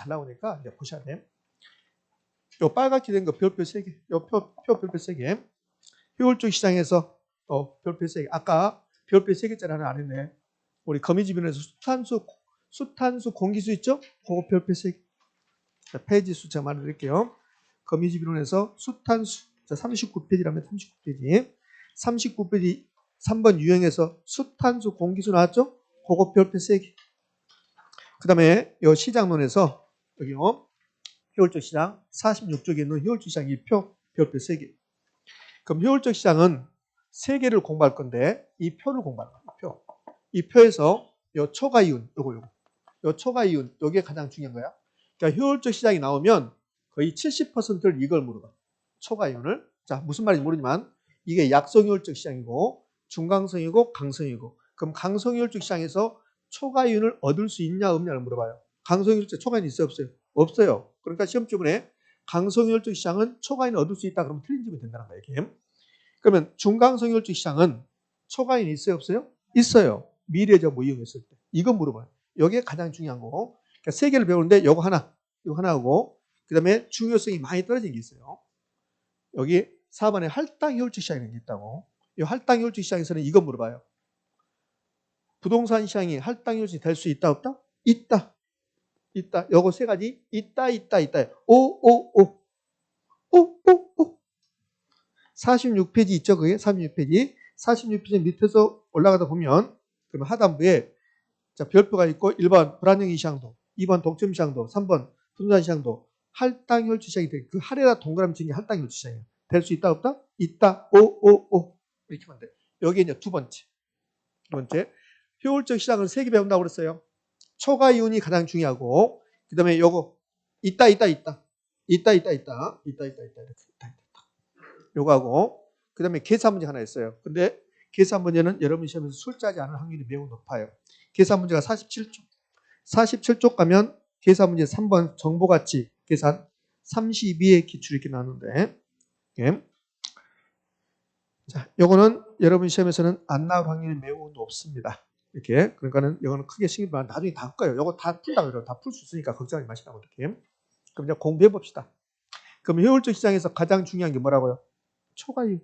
다 나오니까 이제 보셔야 돼. 요 빨갛게 된 거 별표 3개. 요 별표 3개. 효율적 시장에서 별표 3개. 아까 별표 3개짜리 하나 안 했네. 우리 거미주변에서 수탄수 공기수 있죠? 그거 별표 3개. 자, 페이지 숫자 말해드릴게요. 거미주변에서 수탄수. 자, 39페이지라면 39페이지. 39페이지 3번 유형에서 수탄수 공기수 나왔죠? 그거 별표 3개. 그 다음에 요 시장론에서 여기요. 효율적 시장 46쪽에 있는 효율적 시장 2표 별표 3개. 그럼 효율적 시장은 3개를 공부할 건데 이 표를 공부하는 거예요. 이 표에서 요 초과 이윤 요 초과 이윤 요게 가장 중요한 거야. 그러니까 효율적 시장이 나오면 거의 70%를 이걸 물어봐. 초과 이윤을. 자, 무슨 말인지 모르지만 이게 약성 효율적 시장이고 중강성이고 강성이고. 그럼 강성 효율적 시장에서 초과 이윤을 얻을 수 있냐 없냐를 물어봐요. 강성 효율적 초과 이윤이 있어요 없어요? 없어요. 그러니까 시험 주문에 강성 효율적 시장은 초과 이윤을 얻을 수 있다 그러면 틀린 질문이 된다는 거예요. 이게. 그러면 중강성 효율적 시장은 초과 이윤이 있어요 없어요? 있어요. 미래 정보 이용했을 때. 이건 물어봐요. 이게 가장 중요한 거고. 그러니까 3개를 배우는데 요거 하나하고 그 다음에 중요성이 많이 떨어진 게 있어요. 여기 4번에 할당 효율적 시장이라는 게 있다고. 이 할당 효율적 시장에서는 이거 물어봐요. 부동산 시장이 할당 효율적이 될 수 있다 없다? 있다. 요거 3가지 있다. 오. 46페이지 있죠? 그게 46페이지 밑에서 올라가다 보면 그러면 하단부에 자, 별표가 있고 1번 불안정의 시장도, 2번 독점 시장도, 3번 부동산 시장도 할당 효율적 시장이 돼. 그 할에다 동그라미 치는 게 할당 효율적 시장이에요. 될 수 있다 없다? 있다. 오. 이렇게 하면 돼. 여기 이제 두 번째. 효율적 시장을 3개 배운다고 그랬어요. 초과 이윤이 가장 중요하고 그다음에 요거 있다. 요거하고 그다음에 계산 문제 하나 있어요. 근데 계산 문제는 여러분 시험에서 출제하지 않을 확률이 매우 높아요. 계산 문제가 47쪽. 47쪽 가면 계산 문제 3번 정보가치 계산 32의 기출 이렇게 나오는데 예. 자, 요거는 여러분 시험에서는 안 나올 확률이 매우 높습니다. 이렇게. 그러니까는 이거는 크게 신경 안 나중에 다 할 거예요. 요거 다 푼다고 그래요. 다 풀 수 있으니까 걱정하지 마시라고 이렇게. 그럼 이제 공부해 봅시다. 그럼 효율적 시장에서 가장 중요한 게 뭐라고요? 초과이윤.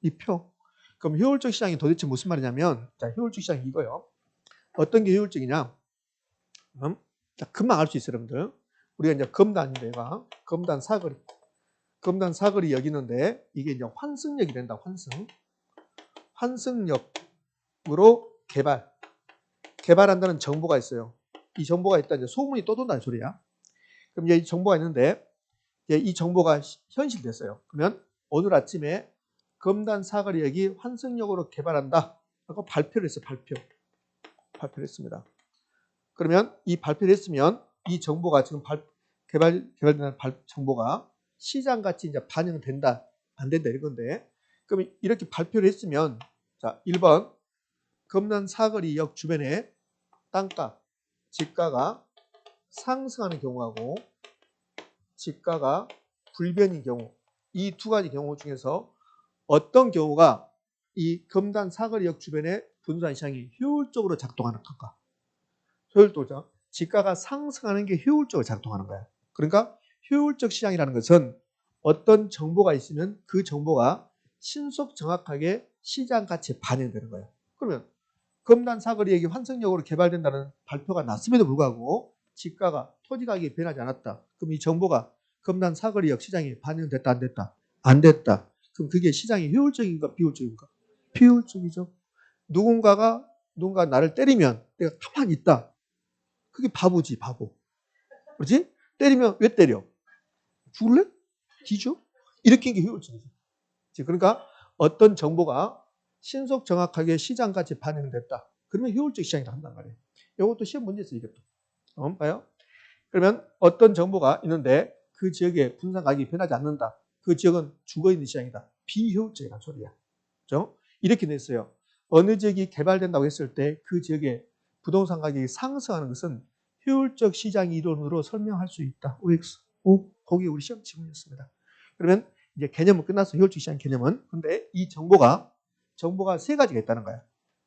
이 표. 그럼 효율적 시장이 도대체 무슨 말이냐면 자, 효율적 시장이 이거요. 어떤 게 효율적이냐? 자, 금방 알 수 있어요, 여러분들. 우리가 이제 검단인데, 얘가 검단 사거리. 검단 사거리 여기는데 이게 이제 환승역이 된다. 환승역으로 개발한다는 정보가 있어요. 이 정보가 있다. 이제 소문이 또 돈다는 소리야. 그럼 이제 이 정보가 있는데 이제 이 정보가 현실됐어요. 그러면 오늘 아침에 검단 사거리역이 환승역으로 개발한다. 하고 발표를 했어요. 발표를 했습니다. 그러면 이 발표를 했으면 이 정보가 지금 개발된 정보가 시장같이 이제 반영된다, 안 된다 이건데 그럼 이렇게 발표를 했으면 자 1번 검단 사거리역 주변에 땅값, 집가가 상승하는 경우하고 집가가 불변인 경우 이 두 가지 경우 중에서 어떤 경우가 이 검단 사거리역 주변에 부동산 시장이 효율적으로 작동하는 건가? 효율도죠. 집가가 상승하는 게 효율적으로 작동하는 거야. 그러니까 효율적 시장이라는 것은 어떤 정보가 있으면 그 정보가 신속 정확하게 시장 가치에 반영되는 거예요. 그러면 검단 사거리역이 환승역으로 개발된다는 발표가 났음에도 불구하고 집가가 토지 가격이 변하지 않았다. 그럼 이 정보가 검단 사거리역 시장에 반영됐다 안 됐다? 안 됐다. 그럼 그게 시장이 효율적인가 비효율적인가? 비효율적이죠. 누군가 나를 때리면 내가 가만히 있다. 그게 바보지, 바보. 그렇지? 때리면 왜 때려? 죽을래? 뒤져? 이렇게 하는 게 효율적이죠. 그러니까 어떤 정보가 신속 정확하게 시장가치에 반영됐다. 그러면 효율적 시장이라 한단 말이에요. 이것도 시험 문제에서 이것도. 봐요. 그러면 어떤 정보가 있는데 그 지역의 부동산 가격이 변하지 않는다. 그 지역은 죽어있는 시장이다. 비효율적이라는 소리야. 그렇죠? 이렇게 됐어요. 어느 지역이 개발된다고 했을 때 그 지역의 부동산 가격이 상승하는 것은 효율적 시장 이론으로 설명할 수 있다. OX. 거기 우리 시험 지문이었습니다. 그러면 이제 개념은 끝났어. 효율적 시장 개념은. 근데 이 정보가 3가지가 있다는 거야.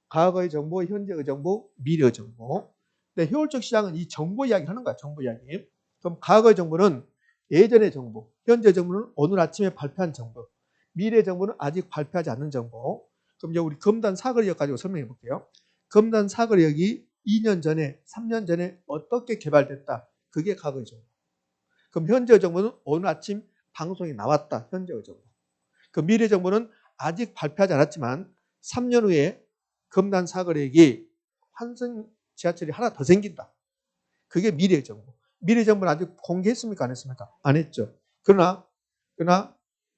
과거의 정보, 현재의 정보, 미래의 정보. 근데 효율적 시장은 이 정보 이야기를 하는 거야. 정보 이야기. 그럼 과거의 정보는 예전의 정보, 현재 정보는 오늘 아침에 발표한 정보, 미래 정보는 아직 발표하지 않는 정보. 그럼 이제 우리 검단 사거리역 가지고 설명해 볼게요. 검단 사거리역이 2년 전에, 3년 전에 어떻게 개발됐다. 그게 과거의 정보. 그럼 현재의 정보는 오늘 아침 방송에 나왔다. 현재의 정보. 그 미래 정보는 아직 발표하지 않았지만 3년 후에 검단 사거리역이 환승 지하철이 하나 더 생긴다. 그게 미래 정보. 미래 정보는 아직 공개했습니까? 안 했습니까? 안 했죠. 그러나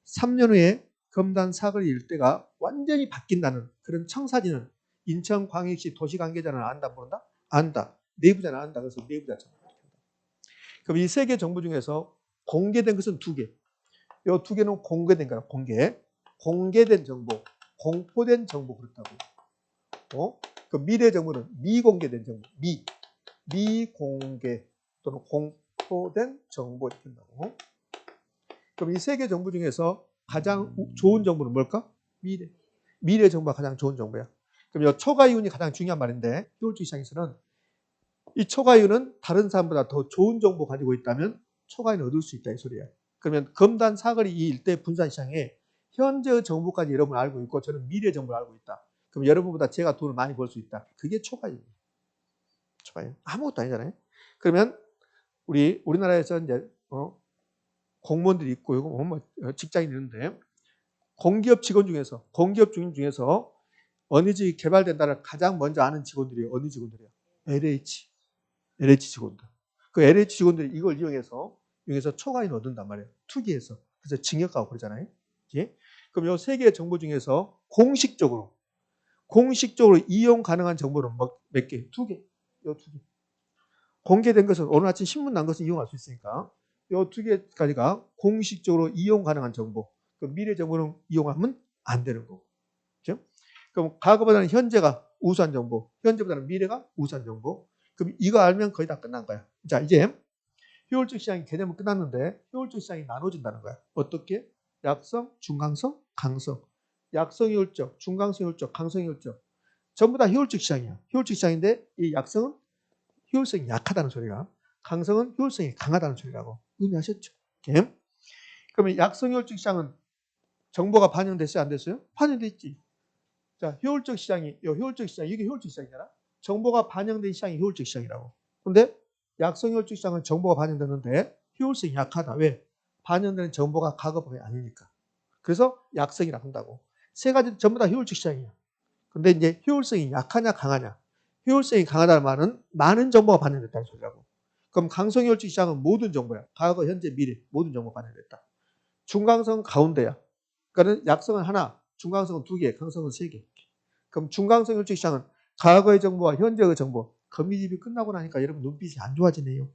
3년 후에 검단 사거리 일대가 완전히 바뀐다는 그런 청사진은 인천광역시 도시관계자는 안다 모른다? 안다. 내부자는 안다. 그래서 내부자 정보. 그럼 이 세 개 정보 중에서 공개된 것은 두 개. 이 두 개는 공개된 거야. 공개된 정보, 공포된 정보 그렇다고. 그 미래 정보는 미공개된 정보, 미공개 또는 공포된 정보 이렇게 한다고. 그럼 이 세 개 정보 중에서 가장 좋은 정보는 뭘까? 미래 정보가 가장 좋은 정보야. 그럼 이 초과이윤이 가장 중요한 말인데 효율적 시장에서는 이 초과이윤은 다른 사람보다 더 좋은 정보 가지고 있다면 초과이윤을 얻을 수 있다 이 소리야. 그러면 검단 사거리 이 일대 분산 시장에 현재의 정보까지 여러분 알고 있고 저는 미래 정보를 알고 있다. 그럼 여러분보다 제가 돈을 많이 벌 수 있다. 그게 초과이윤. 초과이윤. 아무것도 아니잖아요. 그러면 우리나라에서 이제 공무원들이 있고 이거 뭐 직장인이 있는데 공기업 중에서 어느 직이 개발된다를 가장 먼저 아는 직원들이 어느 직원들이에요? LH 직원들. 그 LH 직원들이 이걸 이용해서 초과이윤 얻는단 말이에요. 투기해서. 그래서 징역하고 그러잖아요. 예? 그럼 이 세 개의 정보 중에서 공식적으로 이용 가능한 정보는 몇 개? 두 개. 요 두 개. 공개된 것은 오늘 아침 신문 난 것은 이용할 수 있으니까 이 두 개까지가 공식적으로 이용 가능한 정보. 그 미래 정보는 이용하면 안 되는 거고. 그렇죠? 그럼 과거보다는 현재가 우수한 정보, 현재보다는 미래가 우수한 정보. 그럼 이거 알면 거의 다 끝난 거야. 자, 이제 효율적 시장의 개념은 끝났는데 효율적 시장이 나눠진다는 거야. 어떻게? 약성, 중강성, 강성. 약성 효율적, 중강성 효율적, 강성 효율적. 전부 다 효율적 시장이야. 효율적 시장인데 이 약성은 효율성이 약하다는 소리가, 강성은 효율성이 강하다는 소리라고. 의미하셨죠? 오케이? 그러면 약성 효율적 시장은 정보가 반영됐어요? 안 됐어요? 반영됐지. 자, 효율적 시장이, 이게 효율적 시장이잖아. 정보가 반영된 시장이 효율적 시장이라고. 근데 약성 효율적 시장은 정보가 반영되는데 효율성이 약하다. 왜? 반영되는 정보가 과거법이 아니니까. 그래서 약성이라고 한다고. 세 가지 전부 다 효율적 시장이야. 근데 이제 효율성이 약하냐 강하냐. 효율성이 강하다는 말은 많은 정보가 반영됐다는 소리라고. 그럼 강성 효율적 시장은 모든 정보야. 과거, 현재, 미래 모든 정보가 반영됐다. 중강성은 가운데야. 그러니까 약성은 하나, 중강성은 두 개, 강성은 세 개. 그럼 중강성 효율적 시장은 과거의 정보와 현재의 정보. 거미집이 끝나고 나니까 여러분 눈빛이 안 좋아지네요.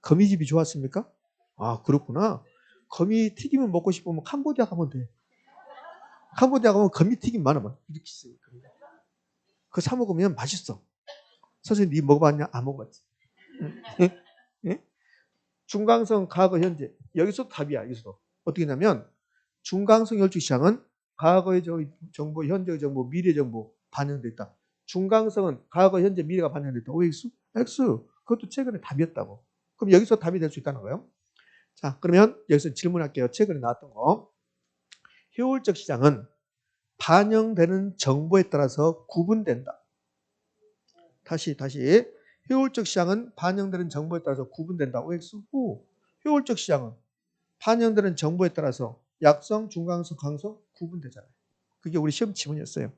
거미집이 좋았습니까? 아, 그렇구나. 거미 튀김을 먹고 싶으면 캄보디아 가면 돼. 캄보디아 가면 거미 튀김 많으면 이렇게 있어요. 그거 사 먹으면 맛있어. 선생님, 니 먹어봤냐? 안 먹어봤지. 예? 중강성, 과거, 현재. 여기서 답이야. 여기서 어떻게 하냐면 중강성 혈중 시장은 과거의 정보, 현재의 정보, 미래 정보 반영됐다. 중강성은 과거, 현재, 미래가 반영됐다. OX? X. 그것도 최근에 답이었다고. 그럼 여기서 답이 될 수 있다는 거예요. 자, 그러면 여기서 질문할게요. 최근에 나왔던 거. 효율적 시장은 반영되는 정보에 따라서 구분된다. 다시. 효율적 시장은 반영되는 정보에 따라서 구분된다. OX? 후. 효율적 시장은 반영되는 정보에 따라서 약성, 중강성, 강성 구분되잖아요. 그게 우리 시험 지문이었어요.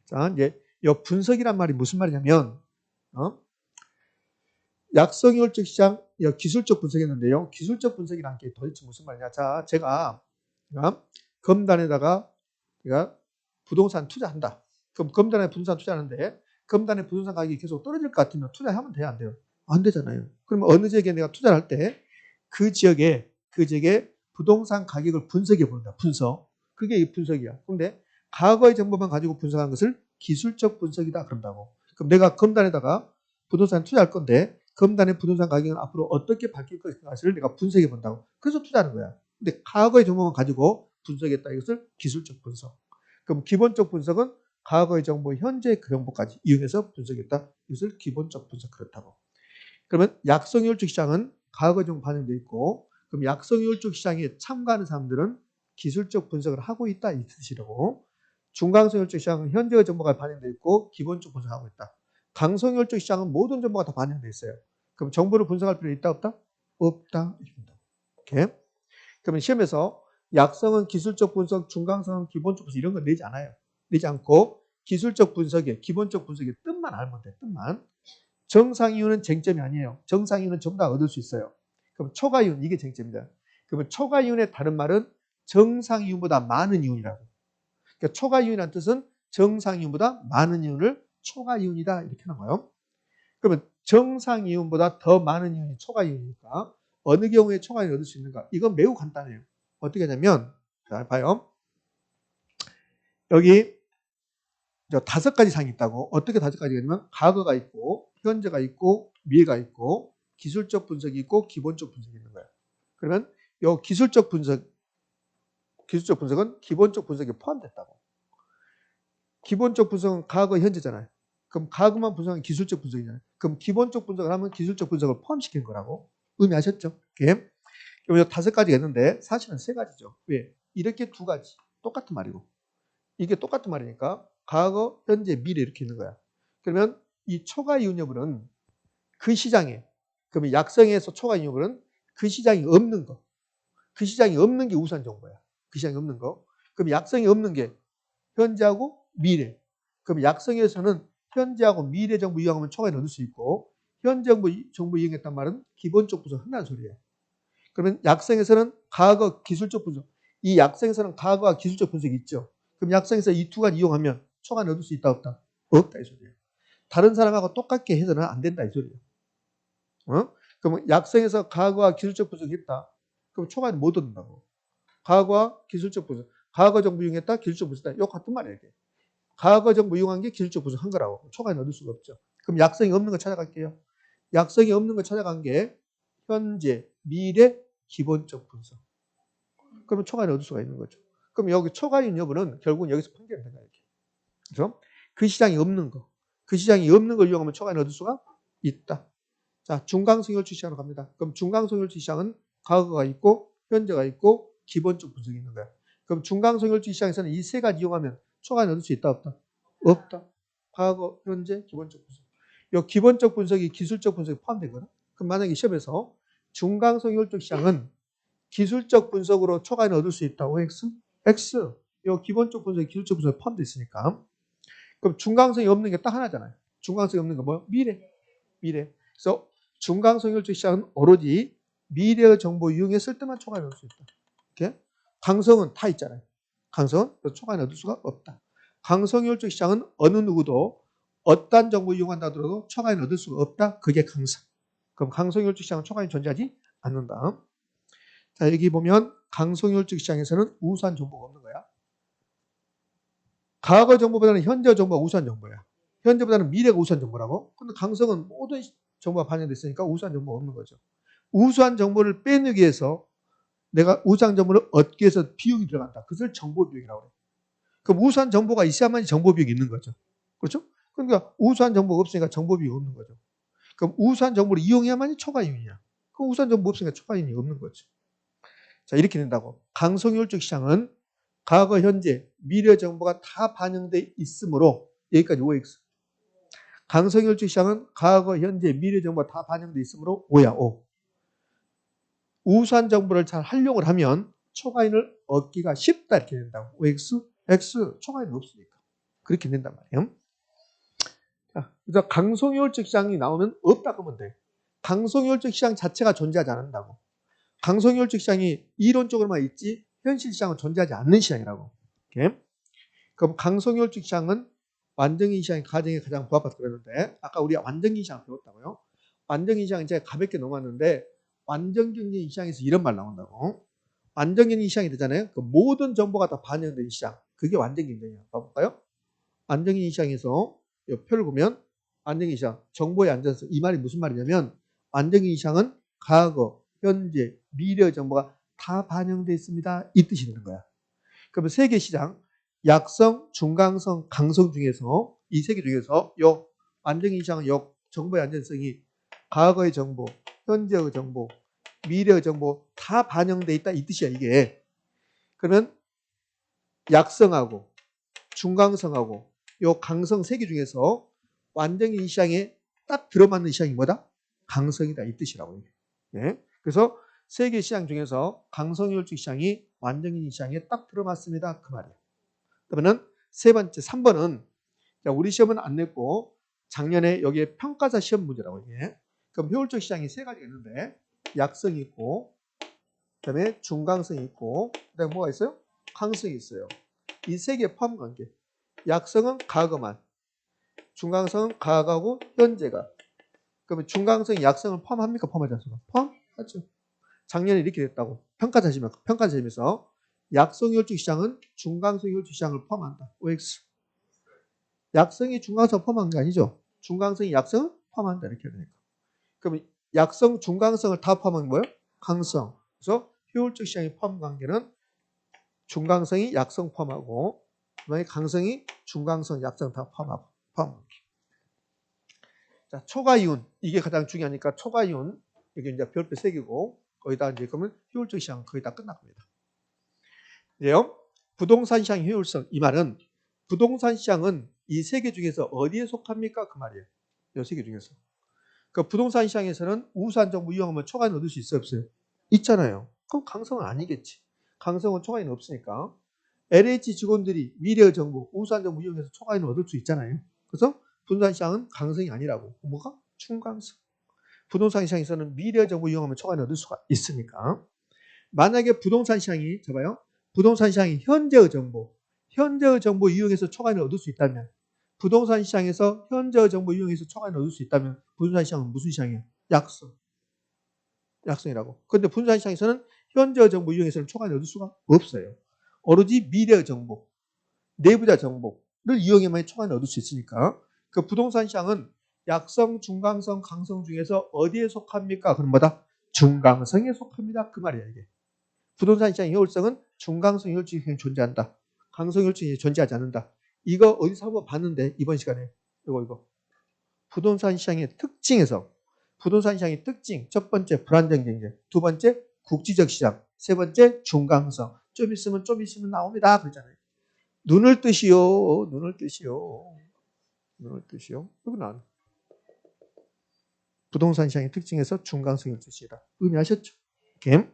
자, 이제 이 분석이란 말이 무슨 말이냐면, 약성 효율적 시장, 기술적 분석이었는데요. 기술적 분석이란 게 도대체 무슨 말이냐? 자, 제가 검단에다가 부동산 투자한다. 그럼 검단에 부동산 투자하는데 검단에 부동산 가격이 계속 떨어질 것 같으면 투자하면 돼요, 안 돼요? 안 되잖아요. 그러면 어느 지역에 내가 투자를 할 때 그 지역에 부동산 가격을 분석해 본다. 분석. 그게 이 분석이야. 그런데 과거의 정보만 가지고 분석한 것을 기술적 분석이다 그런다고. 그럼 내가 검단에다가 부동산 투자할 건데 검단의 부동산 가격은 앞으로 어떻게 바뀔 것인가를 내가 분석해 본다고. 그래서 투자하는 거야. 근데 과거의 정보만 가지고 분석했다. 이것을 기술적 분석. 그럼 기본적 분석은 과거의 정보, 현재의 그 정보까지 이용해서 분석했다. 이것을 기본적 분석 그렇다고. 그러면 약성 효율적 시장은 과거 정보 반영돼 있고, 그럼 약성효율적 시장에 참가하는 사람들은 기술적 분석을 하고 있다 이 뜻이라고. 중강성효율적 시장은 현재의 정보가 반영돼 있고 기본적 분석하고 있다. 강성효율적 시장은 모든 정보가 다 반영돼 있어요. 그럼 정보를 분석할 필요 있다 없다? 없다. 이렇게. 그러면 시험에서 약성은 기술적 분석, 중강성은 기본적 분석 이런 거 내지 않아요. 내지 않고 기술적 분석에 기본적 분석의 뜻만 알면 돼. 뜻만. 정상 이유는 쟁점이 아니에요. 정상 이유는 전부 다 얻을 수 있어요. 그럼 초과 이윤 이게 쟁점이다. 그러면 초과 이윤의 다른 말은 정상 이윤보다 많은 이윤이라고. 그러니까 초과 이윤이라는 뜻은 정상 이윤보다 많은 이윤을 초과 이윤이다 이렇게 하는 거예요. 그러면 정상 이윤보다 더 많은 이윤이 초과 이윤이니까 어느 경우에 초과 이윤을 얻을 수 있는가? 이건 매우 간단해요. 어떻게 하냐면 자 봐요. 여기 5가지 상이 있다고. 어떻게 5가지가 있냐면 과거가 있고 현재가 있고 미래가 있고 기술적 분석이 있고 기본적 분석이 있는 거예요. 그러면 이 기술적 분석은 기본적 분석에 포함됐다고. 기본적 분석은 과거 현재잖아요. 그럼 과거만 분석하면 기술적 분석이잖아요. 그럼 기본적 분석을 하면 기술적 분석을 포함시키는 거라고. 의미하셨죠? 그럼 이 5가지가 있는데 사실은 3가지죠. 왜? 이렇게 2가지. 똑같은 말이고. 이게 똑같은 말이니까 과거, 현재, 미래 이렇게 있는 거야. 그러면 이 초과 이윤 여부는 그 시장에, 그러면 약성에서 초과 이윤 여부는 그 시장이 없는 거. 그 시장이 없는 게 우수한 정보야. 그 시장이 없는 거. 그럼 약성이 없는 게 현재하고 미래. 그럼 약성에서는 현재하고 미래 정보 이용하면 초과를 얻을 수 있고 현재 정보 이용했단 말은 기본적 분석 한다는 소리예요. 그러면 약성에서는 과거 기술적 분석. 이 약성에서는 과거와 기술적 분석이 있죠. 그럼 약성에서 이 2가지 이용하면 초과를 얻을 수 있다 없다? 없다 이 소리예요. 다른 사람하고 똑같게 해서는 안 된다 이 소리예요. 그러면 약성에서 과거와 기술적 분석이 있다. 그럼 초과는 못 얻는다고. 과거와 기술적 분석. 과거 정보 이용했다. 기술적 분석했다. 이거 같은 말이에요. 이게. 과거 정보 이용한 게 기술적 분석한 거라고. 초과는 얻을 수가 없죠. 그럼 약성이 없는 거 찾아갈게요. 약성이 없는 거 찾아간 게 현재, 미래, 기본적 분석. 그러면 초과는 얻을 수가 있는 거죠. 그럼 여기 초과인 여부는 결국은 여기서 판결된다. 이렇게. 그렇죠? 그 시장이 없는 거. 그 시장이 없는 걸 이용하면 초과는 얻을 수가 있다. 자, 중강성혈주 시장으로 갑니다. 그럼 중강성혈주 시장은 과거가 있고 현재가 있고 기본적 분석이 있는 거야. 그럼 중강성혈주 시장에서는 이 3가지 이용하면 초과는 얻을 수 있다 없다? 없다. 과거, 현재, 기본적 분석. 이 기본적 분석이 기술적 분석에 포함되거든. 그럼 만약에 시험에서 중강성혈주 시장은 기술적 분석으로 초과는 얻을 수 있다. OX? X. 이 기본적 분석이 기술적 분석에 포함되어 있으니까. 그럼 중강성이 없는 게 딱 하나잖아요. 중강성이 없는 거 뭐요? 미래. 미래. 그래서 중강성혈적 시장은 오로지 미래의 정보 이용했을 때만 초과를 얻을 수 있다. 이렇게. 강성은 다 있잖아요. 강성은 초과를 얻을 수가 없다. 강성혈적 시장은 어느 누구도 어떤 정보 이용한다 하더라도 초과를 얻을 수가 없다. 그게 강성. 그럼 강성혈적 시장은 초과가 존재하지 않는다. 자, 여기 보면 강성효율적 시장에서는 우수한 정보가 없는 거야. 과거 정보보다는 현재 정보가 우수한 정보야. 현재보다는 미래가 우수한 정보라고. 근데 강성은 모든 정보가 반영됐으니까 우수한 정보가 없는 거죠. 우수한 정보를 빼내기 위해서 내가 우수한 정보를 얻기 위해서 비용이 들어간다. 그것을 정보 비용이라고 해요. 그럼 우수한 정보가 있어야만 정보 비용이 있는 거죠. 그렇죠? 그러니까 우수한 정보가 없으니까 정보 비용이 없는 거죠. 그럼 우수한 정보를 이용해야만이 초과이윤이야. 그럼 우수한 정보 없으니까 초과이윤이 없는 거죠. 자, 이렇게 된다고. 강성효율적 시장은 과거, 현재, 미래 정보가 다 반영돼 있으므로 여기까지 OX. 강성효율적 시장은 과거, 현재, 미래 정보가 다 반영돼 있으므로 O야, O. 우수한 정보를 잘 활용을 하면 초과인을 얻기가 쉽다 이렇게 된다고. OX, X, 초과인은 없으니까. 그렇게 된단 말이에요. 자, 그래서 강성효율적 시장이 나오면 없다 그러면 돼. 강성효율적 시장 자체가 존재하지 않는다고. 강성효율적 시장이 이론적으로만 있지 현실 시장은 존재하지 않는 시장이라고. 이렇게. 그럼 강성효율적 시장은 완전히 시장의 가정에 가장 부합하다 그랬는데 아까 우리가 완전히 시장 배웠다고요. 완전히 시장 이제 가볍게 넘어왔는데 완전경쟁 시장에서 이런 말 나온다고. 완전경쟁 시장이 되잖아요. 그 모든 정보가 다 반영된 시장. 그게 완전경쟁이야. 봐볼까요? 완전경쟁 시장에서 이 표를 보면 완전경쟁 시장 정보의 안전성 이 말이 무슨 말이냐면 완전경쟁 시장은 과거 현재, 미래 정보가 다 반영되어 있습니다. 이 뜻이 되는 거야. 그러면 세계 시장, 약성, 중강성, 강성 중에서 이 세 개 중에서 요 안정이 시장은 요 정보의 안전성이 과거의 정보, 현재의 정보, 미래의 정보 다 반영돼 있다 이 뜻이야 이게. 그러면 약성하고 중강성하고 요 강성 세 개 중에서 완전히 이 시장에 딱 들어맞는 시장이 뭐다? 강성이다 이 뜻이라고. 예? 그래서 세 개 시장 중에서 강성혈중 시장이 완전히 이 시장에 딱 들어맞습니다 그 말이에요. 그러면은 세 번째 3번은 우리 시험은 안 냈고 작년에 여기에 평가자 시험 문제라고 이게. 그럼 효율적 시장이 세 가지가 있는데 약성이 있고 그다음에 중강성이 있고 그다음에 뭐가 있어요? 강성이 있어요. 이 세 개 포함 관계. 약성은 과거만, 중강성은 과거하고 현재가. 그러면 중강성이 약성을 포함합니까? 포함하지 않습니까? 포함하죠. 작년에 이렇게 됐다고. 평가자시면서 약성혈중 시장은 중강성혈중 시장을 포함한다. OX. 약성이 중강성 포함한 게 아니죠. 중강성이 약성을 포함한다 이렇게 되니까. 그러면 약성, 중강성을 다 포함한 거예요? 강성. 그래서 효율적 시장이 포함 관계는 중강성이 약성 포함하고 그다음에 강성이 중강성, 약성 다 포함하고. 자, 초과이온 이게 가장 중요하니까 초과이온 여기 이제 별표 3개고 거기다 이제 그러면 효율적 시장 거의 다 끝났습니다. 이제요 부동산 시장 효율성 이 말은 부동산 시장은 이 세 개 중에서 어디에 속합니까 그 말이에요. 이 세 개 중에서. 그 부동산 시장에서는 우수한 정보 이용하면 초과이온 얻을 수 있어요 없어요? 있잖아요. 그럼 강성은 아니겠지. 강성은 초과이온 없으니까. LH 직원들이 미래의 정보, 우수한 정보 이용해서 초과이온을 얻을 수 있잖아요. 그래서 부동산 시장은 강성이 아니라고. 뭐가? 중강성. 부동산 시장에서는 미래의 정보 이용하면 초과이온을 얻을 수가 있으니까. 만약에 부동산 시장이, 봐봐요. 부동산 시장이 현재의 정보 이용해서 초과이온을 얻을 수 있다면, 부동산 시장에서 현재의 정보 이용해서 초과이온을 얻을 수 있다면, 부동산 시장은 무슨 시장이에요? 약성이라고. 그런데 부동산 시장에서는 현재의 정보 이용해서는 초과이온을 얻을 수가 없어요. 오로지 미래의 정보, 내부자 정보를 이용해만 초과이온을 얻을 수 있으니까 그 부동산 시장은 약성, 중강성, 강성 중에서 어디에 속합니까? 그럼 뭐다? 중강성에 속합니다. 그 말이야 이게. 부동산 시장의 효율성은 중강성 효율성이 존재한다. 강성 효율성이 존재하지 않는다. 이거 어디서 한번 봤는데 이번 시간에 이거 부동산 시장의 특징에서 부동산 시장의 특징 첫 번째 불안정 경쟁, 두 번째 국지적 시장, 세 번째 중강성. 좀 있으면 나옵니다. 그러잖아요. 눈을 뜨시오. 여기 나와. 부동산 시장의 특징에서 중강성을 뜻이다. 의미하셨죠? 이렇게.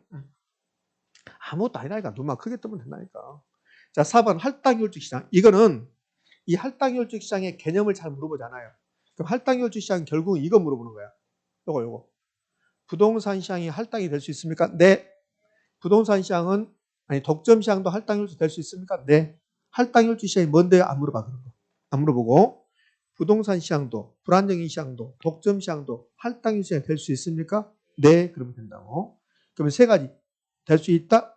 아무것도 아니라니까. 눈만 크게 뜨면 된다니까. 자, 4번 할당효율적 시장. 이거는 이 할당효율적 시장의 개념을 잘 물어보잖아요. 그럼 할당효율적 시장은 결국은 이거 물어보는 거야. 요거. 부동산 시장이 할당이 될 수 있습니까? 네. 부동산 시장은 독점 시장도 할당효율적 될 수 있습니까? 네. 할당효율적 시장이 뭔데요? 안 물어봐. 그런 거. 안 물어보고 부동산 시장도 불안정인 시장도 독점 시장도 할당효율적 시장이 될 수 있습니까? 네. 그러면 된다고. 그러면 세 가지. 될 수 있다.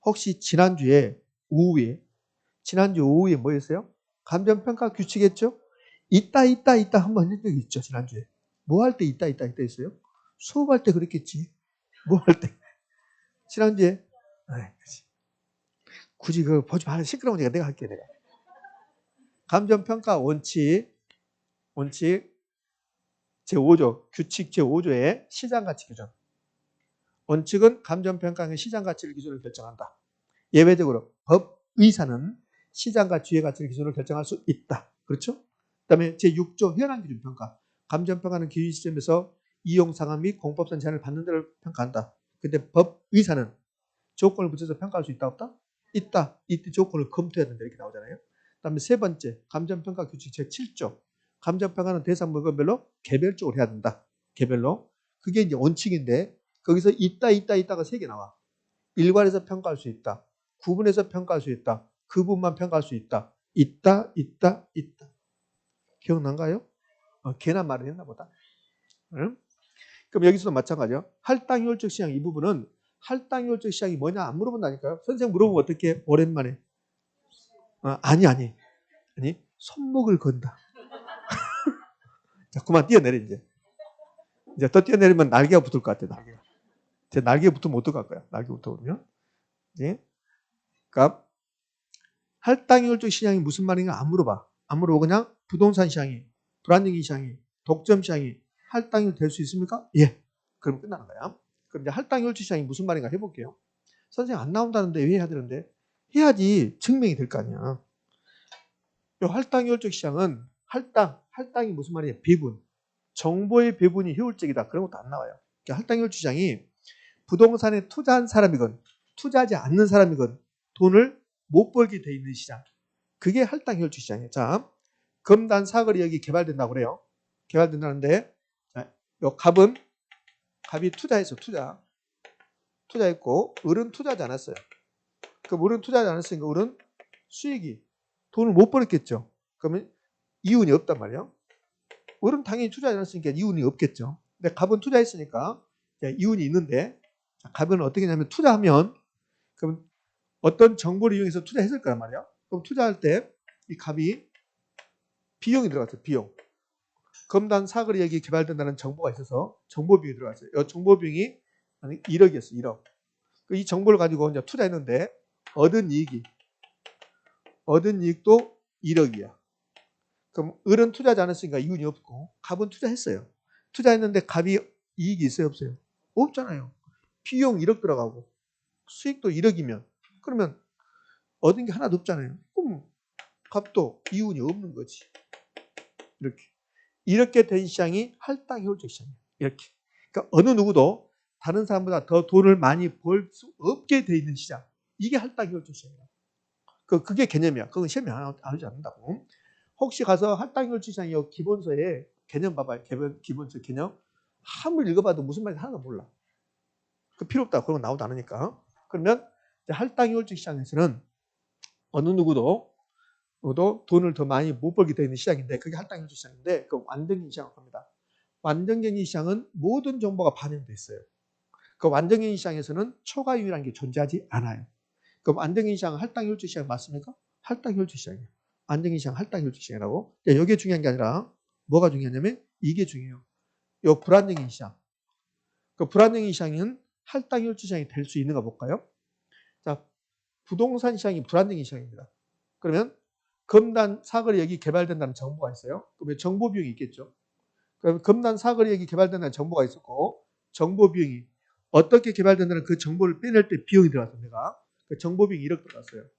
혹시 지난주 오후에 뭐였어요? 감정평가 규칙했죠? 있다 한번 한 적이 있죠. 지난주에. 뭐 할 때 있다 했어요? 수업할 때 그랬겠지. 뭐 할 때? 지난주에. 굳이 그거 보지 마. 시끄러우니까 내가 할게 내가. 감정평가 원칙 제5조 규칙 제5조의 시장가치 규정. 원칙은 감정평가의 시장가치를 기준으로 결정한다. 예외적으로 법의사는 시장과 주의 가치를 기준으로 결정할 수 있다. 그렇죠? 그다음에 제6조 현황기준평가. 감정평가는 기준 시점에서 이용상황 및 공법상 제한을 받는 데를 평가한다. 근데 법의사는 조건을 붙여서 평가할 수 있다 없다? 있다. 이때 조건을 검토해야 된다. 이렇게 나오잖아요. 그다음에 세 번째 감정평가 규칙 제7조. 감정평가는 대상 물건별로 개별적으로 해야 된다. 개별로. 그게 이제 원칙인데 거기서 있다가 3개 나와. 일괄해서 평가할 수 있다. 구분해서 평가할 수 있다. 그 부분만 평가할 수 있다. 있다. 기억난가요? 괜한 말을 했나 보다. 응? 그럼 여기서도 마찬가지요. 할당효율적 시장 이 부분은 할당효율적 시장이 뭐냐 안 물어본다니까요. 선생님 물어보면 어떻게 오랜만에 아니 손목을 건다. 자 그만 뛰어내려 이제 더 뛰어내리면 날개가 붙을 것 같아. 제 날개 붙으면 어떡할 거야. 날개 붙으면. 예? 그러니까 할당효율적 시장이 무슨 말인가 안 물어보고 그냥 부동산 시장이 불안정인 시장이 독점 시장이 할당이 될 수 있습니까? 예. 그럼 끝나는 거야. 그럼 이제 할당효율적 시장이 무슨 말인가 해볼게요. 선생님 안 나온다는데 왜 해야 되는데? 해야지 증명이 될 거 아니야. 이 할당효율적 시장은 할당이 무슨 말이에요? 배분. 정보의 배분이 효율적이다. 그런 것도 안 나와요. 그러니까 할당효율적 시장이 부동산에 투자한 사람이건 투자하지 않는 사람이건 돈을 못 벌게 돼 있는 시장. 그게 할당효율적 시장이에요. 자, 금단 사거리 여기 개발된다고 그래요. 개발된다는데, 자, 요 갑이 투자했어. 투자했고, 을은 투자하지 않았어요. 그럼 을은 투자하지 않았으니까 을은 수익이 돈을 못 벌었겠죠. 그러면 이윤이 없단 말이에요. 을은 당연히 투자하지 않았으니까 이윤이 없겠죠. 근데 갑은 투자했으니까 이윤이 있는데, 갑은 어떻게 하냐면 투자하면 그럼 어떤 정보를 이용해서 투자했을 거란 말이야. 그럼 투자할 때 이 갑이 비용이 들어갔어요. 비용. 검단 사거리 여기 개발된다는 정보가 있어서 정보 비용이 들어갔어요. 이 정보 비용이 1억이었어. 1억. 이 정보를 가지고 이제 투자했는데 얻은 이익도 1억이야. 그럼 을은 투자하지 않았으니까 이윤이 없고 갑은 투자했어요. 투자했는데 갑이 이익이 있어요? 없어요? 없잖아요. 비용 1억 들어가고 수익도 1억이면 그러면 얻은 게 하나도 없잖아요. 그럼 값도 이윤이 없는 거지. 이렇게 된 시장이 할당효율적 시장이에요. 이렇게. 그러니까 어느 누구도 다른 사람보다 더 돈을 많이 벌 수 없게 돼 있는 시장. 이게 할당효율적 시장이에요. 그게 개념이야. 그건 시험에 안 하지 않는다고. 혹시 가서 할당효율적 시장이 기본서에 개념 봐봐요. 기본서 개념. 한번 읽어봐도 무슨 말인지 하나도 몰라. 그 필요 없다. 그런 거 나오도 않으니까. 그러면 할당효율적 시장에서는 어느 누구도 돈을 더 많이 못 벌게 되는 시장인데 그게 할당효율적 시장인데 그 완전경기 시장을 합니다. 완전경기 시장은 모든 정보가 반영돼 있어요. 그 완전경기 시장에서는 초과이익이라는 게 존재하지 않아요. 그럼 완전경기 시장은 할당효율적 시장 맞습니까? 할당효율적 시장이에요. 완전경기 시장 할당효율적 시장이라고. 이게 중요한 게 아니라 뭐가 중요하냐면 이게 중요해요. 요 불안정인 시장. 그 불안정인 시장은 할당효율적 시장이 될 수 있는가 볼까요? 자, 부동산 시장이 불안정인 시장입니다. 그러면 검단 사거리 여기 개발된다는 정보가 있어요. 그러면 정보 비용이 있겠죠. 그럼 검단 사거리 여기 개발된다는 정보가 있었고 정보 비용이 어떻게 개발된다는 그 정보를 빼낼 때 비용이 들어갔어요. 내가 그 정보 비용이 1억 들어갔어요.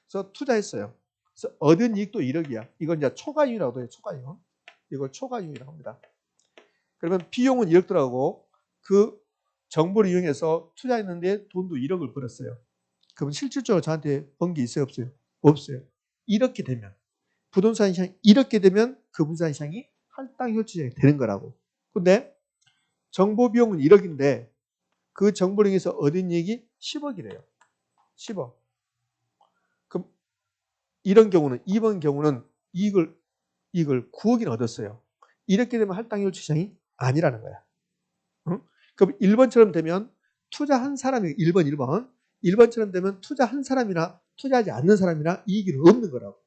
그래서 투자했어요. 그래서 얻은 이익도 1억이야. 이건 이제 초과이익이라고 해요. 초과이익. 이걸 초과이익이라고 합니다. 그러면 비용은 1억 들어가고 그 정보를 이용해서 투자했는데 돈도 1억을 벌었어요. 그럼 실질적으로 저한테 번 게 있어요? 없어요? 없어요. 이렇게 되면 부동산 시장이 이렇게 되면 그 부동산 시장이 할당효율적 시장이 되는 거라고. 근데 정보 비용은 1억인데 그 정보를 이용해서 얻은 이익이 10억이래요. 10억. 그럼 이런 경우는 이번 경우는 이익을 9억이나 얻었어요. 이렇게 되면 할당효율적 시장이 아니라는 거야. 응? 그럼 1번처럼 되면 투자한 사람이 1번처럼 되면 투자한 사람이나 투자하지 않는 사람이나 이익이 없는 거라고.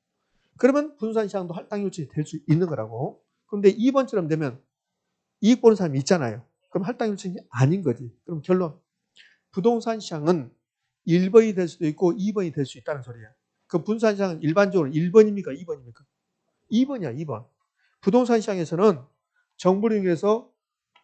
그러면 부동산 시장도 할당효율적이 될 수 있는 거라고. 그런데 2번처럼 되면 이익 보는 사람이 있잖아요. 그럼 할당효율적이 아닌 거지. 그럼 결론. 부동산 시장은 1번이 될 수도 있고 2번이 될 수 있다는 소리야. 그 부동산 시장은 일반적으로 1번입니까? 2번입니까? 2번이야, 2번. 부동산 시장에서는 정부를 이용해서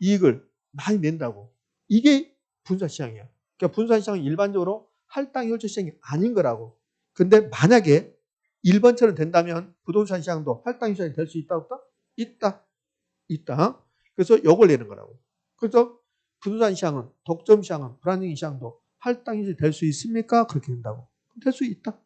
이익을 많이 낸다고. 이게 부동산 시장이야. 그러니까 부동산 시장은 일반적으로 할당효율적 시장이 아닌 거라고. 근데 만약에 1번처럼 된다면 부동산 시장도 할당효율적 시장이 될 수 있다, 없다? 있다. 그래서 이걸 내는 거라고. 그래서 부동산 시장은, 독점 시장은, 불안정인 시장도 할당효율이 될 수 있습니까? 그렇게 된다고. 될 수 있다.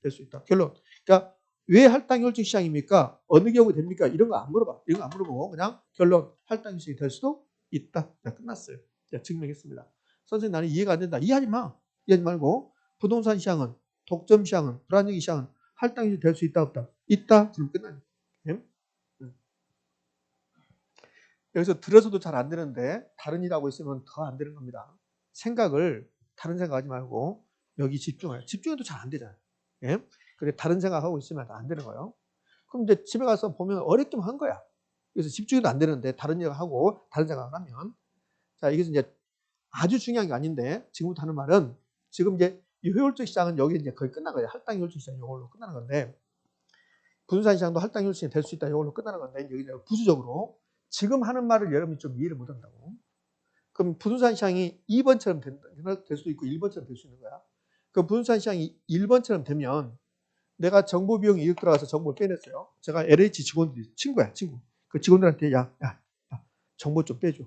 될 수 있다. 결론. 그러니까 왜 할당효율적 시장입니까? 어느 경우 됩니까? 이런 거 안 물어봐. 이런 거 안 물어보고 그냥 결론 할당효율적 시장이 될 수도 있다. 자, 끝났어요. 자, 증명했습니다. 선생님 나는 이해가 안 된다. 이해하지 마. 이해하지 말고 부동산 시장은, 독점 시장은, 불안정인 시장은 할당효율이 될 수 있다, 없다? 있다. 그럼 끝나요. 여기서 들어서도 잘 안 되는데 다른 일하고 있으면 더 안 되는 겁니다. 생각을 다른 생각하지 말고 여기 집중해요. 집중해도 잘 안 되잖아요. 예? 그래 다른 생각하고 있으면 안 되는 거예요. 그럼 이제 집에 가서 보면 어렵기만 한 거야. 그래서 집중해도 안 되는데 다른 생각하고 다른 생각을 하면 자 이게 이제 아주 중요한 게 아닌데 지금부터 하는 말은 지금 이제 이 효율적 시장은 여기 이제 거의 끝난 거예요. 할당 효율적 시장 이걸로 끝나는 건데 부동산 시장도 할당 효율적 시장이 될 수 있다 이걸로 끝나는 건데 여기 부수적으로 지금 하는 말을 여러분이 좀 이해를 못한다고. 그럼 부동산 시장이 2번처럼 될 수도 있고 1번처럼 될 수 있는 거야. 그럼 부동산 시장이 1번처럼 되면 내가 정보 비용이 2억 들어가서 정보를 빼냈어요. 제가 LH 직원들이 친구야, 친구. 그 직원들한테 야, 정보 좀 빼줘.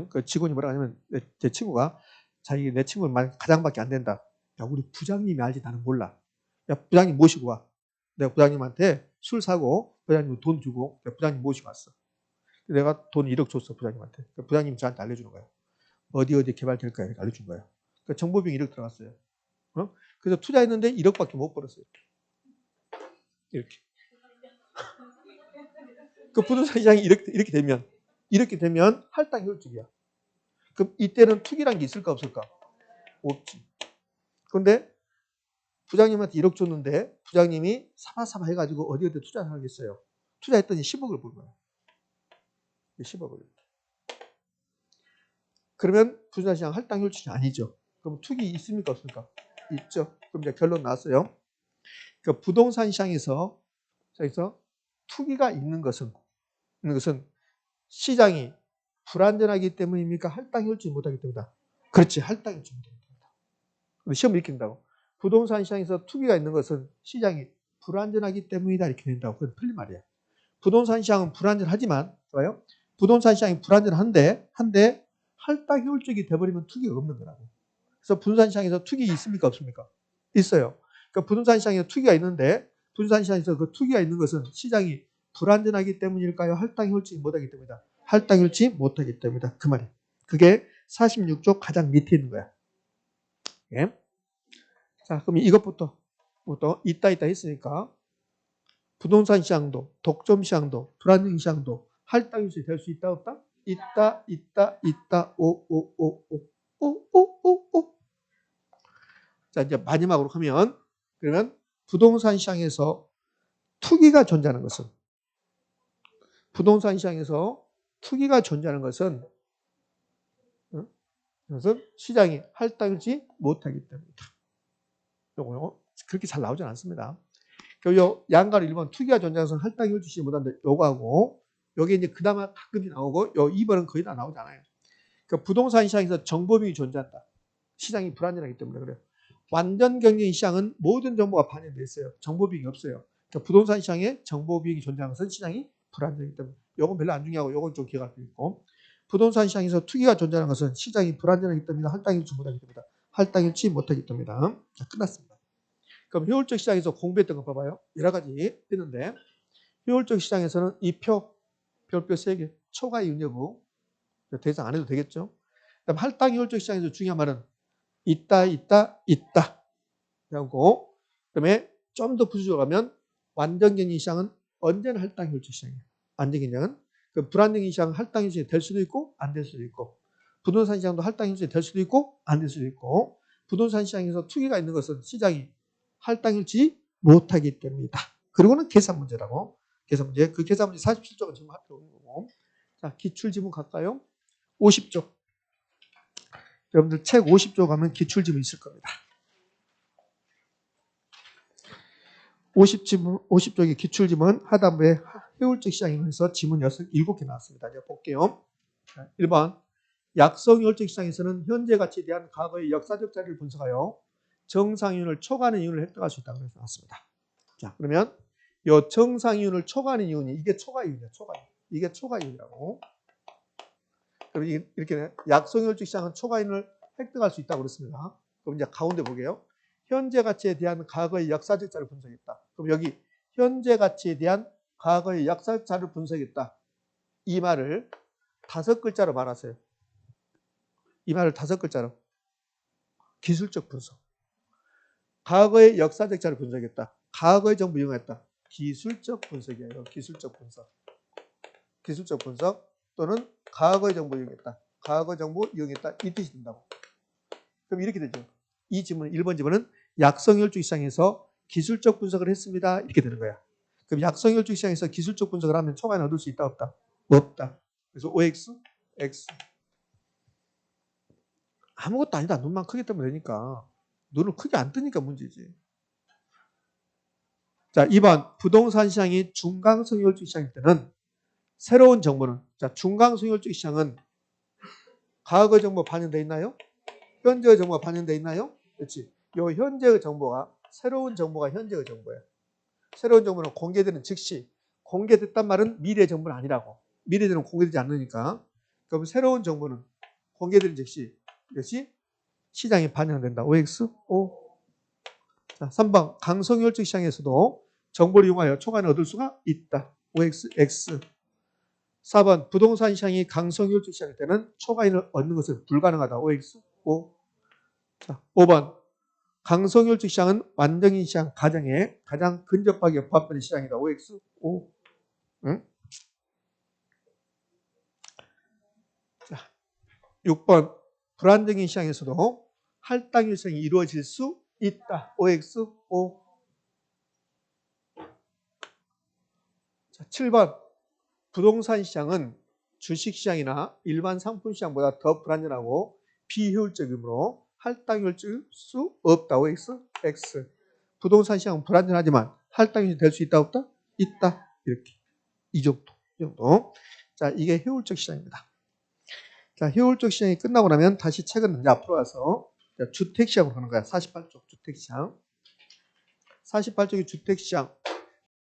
그 직원이 뭐라 하냐면 제 친구가 자기 내 친구는 가장밖에 안 된다. 야, 우리 부장님이 알지 나는 몰라. 야, 부장님 모시고 와. 내가 부장님한테 술 사고 부장님 돈 주고 부장님 모시고 왔어. 내가 돈 1억 줬어 부장님한테. 부장님이 저한테 알려주는 거예요. 어디 개발될까요? 알려준 거예요. 그러니까 정보 비용 1억 들어갔어요. 그래서 투자했는데 1억밖에 못 벌었어요. 이렇게. 그 부동산 시장이 이렇게 되면 할당 효율적이야. 그럼 이때는 투기란 게 있을까 없을까? 없지. 그런데 부장님한테 1억 줬는데 부장님이 사바사바 해가지고 어디 투자를 하겠어요. 투자했더니 10억을 본 거야. 10억을. 그러면 부동산 시장 할당 효율적이 아니죠. 그럼 투기 있습니까 없습니까? 있죠. 그럼 이제 결론 나왔어요. 그 부동산 시장에서 투기가 있는 것은 시장이 불안전하기 때문입니까? 할당 효율적이 못하기 때문이다. 그렇지, 할당 효율적이 못하기 때문이다. 시험 이렇게 된다고. 부동산 시장에서 투기가 있는 것은 시장이 불안전하기 때문이다 이렇게 된다고. 그건 틀린 말이야. 부동산 시장은 불안전하지만 좋아요. 부동산 시장이 불안전한데 할당 효율적이 돼버리면 투기가 없는 거라고. 그래서 부동산 시장에서 투기 있습니까 없습니까? 있어요. 그러니까 부동산 시장에서 투기가 있는데 부동산 시장에서 그 투기가 있는 것은 시장이 불안전하기 때문일까요? 할당 효율적이 못하기 때문이다. 할당 효율적이 못하기 때문이다. 그 말이에요. 그게 46쪽 가장 밑에 있는 거야. 예? 자, 그럼 이것부터 있다 했으니까 부동산 시장도 독점 시장도 불안정 시장도 할당 효율이 될 수 있다 없다? 있다. 오. 자, 이제 마지막으로 하면 그러면 부동산 시장에서 투기가 존재하는 것은 그것은 시장이 할당하지 못하기 때문이다. 요거 그렇게 잘 나오진 않습니다. 요 양가로 1번 투기가 존재하는 것은 할당 효율지 못한다. 요거하고 여기 이제 그나마 가끔씩 나오고 요 2번은 거의 다 나오잖아요. 그러니까 부동산 시장에서 정보비용이 존재한다. 시장이 불안전하기 때문에 그래요. 완전 경쟁 시장은 모든 정보가 반영되어 있어요. 정보비용이 없어요. 그러니까 부동산 시장에 정보비용이 존재하는 것은 시장이 불안전하기 때문에 요건 별로 안 중요하고 요건 좀 기억할 수 있고 부동산 시장에서 투기가 존재하는 것은 시장이 불안전하기 때문에 할당일치 못하기 때문이다. 할당일치 못하기 때문이다. 자, 끝났습니다. 그럼 효율적 시장에서 공부했던 거 봐봐요. 여러 가지 했는데 효율적 시장에서는 이 별표 3개 초과 이윤 여부 더 이상 안 해도 되겠죠. 그다음 할당 효율적 시장에서 중요한 말은 있다. 그리고 그다음에 좀 더 부수적으로 가면 완전 경쟁 시장은 언제나 할당 효율적 시장이에요. 완전 경쟁은 그 불안정 시장은 할당 효율적이 될 수도 있고 안 될 수도 있고 부동산 시장도 할당 효율적이 될 수도 있고 안 될 수도 있고 부동산 시장에서 투기가 있는 것은 시장이 할당 효율지 못하기 때문이다. 그리고는 계산 문제라고. 계산 문제. 그 계산 문제 47쪽은 지금 할 필요 없는 거고. 자, 기출지문 갈까요? 50쪽. 여러분들 책 50쪽 가면 기출지문 있을 겁니다. 50쪽의 기출지문 하단부에 효율적 시장이면서 지문 7개 나왔습니다. 이제 볼게요. 1번 약성 효율적 시장에서는 현재 가치에 대한 과거의 역사적 자료를 분석하여 정상이윤을 초과하는 이윤을 획득할 수 있다고 해서 나왔습니다. 자, 그러면 이 정상이윤을 초과하는 이윤이 이게 초과이윤이에요. 이게 초과이윤이라고. 그럼 이렇게 약성 효율적 시장은 초과이윤을 획득할 수 있다고 그랬습니다. 그럼 이제 가운데 보게요. 현재 가치에 대한 과거의 역사적 자료를 분석했다. 그럼 여기 현재 가치에 대한 과거의 역사적 자료를 분석했다. 이 말을 5글자로 말하세요. 이 말을 5글자로. 기술적 분석. 과거의 역사적 자료를 분석했다. 과거의 정보 이용했다. 기술적 분석이에요. 기술적 분석. 기술적 분석 또는 과거의 정보 이용했다. 과거 정보 이용했다. 이 뜻이 된다고. 그럼 이렇게 되죠. 이 지문 1번 지문은 약성효율적 시장에서 기술적 분석을 했습니다. 이렇게 되는 거야. 그럼 약성효율적 시장에서 기술적 분석을 하면 초과는 얻을 수 있다 없다? 없다. 그래서 OX, X. 아무것도 아니다. 눈만 크게 뜨면 되니까. 눈을 크게 안 뜨니까 문제지. 자, 2번 부동산 시장이 중강성 효율적 시장일 때는 새로운 정보는 자, 중강성혈적 시장은 과거의 정보 반영되어 있나요? 현재의 정보가 반영되어 있나요? 그렇지. 요 현재의 정보가 새로운 정보가 현재의 정보예요. 새로운 정보는 공개되는 즉시 공개됐단 말은 미래의 정보는 아니라고. 미래의 정보는 공개되지 않으니까. 그럼 새로운 정보는 공개되는 즉시 이것이 시장에 반영된다. OX? O. 자, 3번 강성혈적 시장에서도 정보를 이용하여 초과인을 얻을 수가 있다. OX? X. 4번 부동산 시장이 강성혈적 시장일 때는 초과인을 얻는 것은 불가능하다. OX? O. 자, 5번 강성혈적 시장은 완전인 시장 가정에 가장 근접하게 부합되는 시장이다. OX? O. 응? 자, 6번 불안정인 시장에서도 할당 일성이 이루어질 수 있다. OX? O. 자, 7번 부동산 시장은 주식 시장이나 일반 상품 시장보다 더 불안전하고 비효율적이므로 할당률일 수 없다. OX? X. 부동산 시장은 불안전하지만 할당률이 될 수 있다 없다? 있다. 이렇게. 이 정도. 자, 이게 효율적 시장입니다. 자, 효율적 시장이 끝나고 나면 다시 책은 이제 앞으로 와서 주택 시장으로 가는 거야. 48쪽 주택 시장. 48쪽의 주택 시장.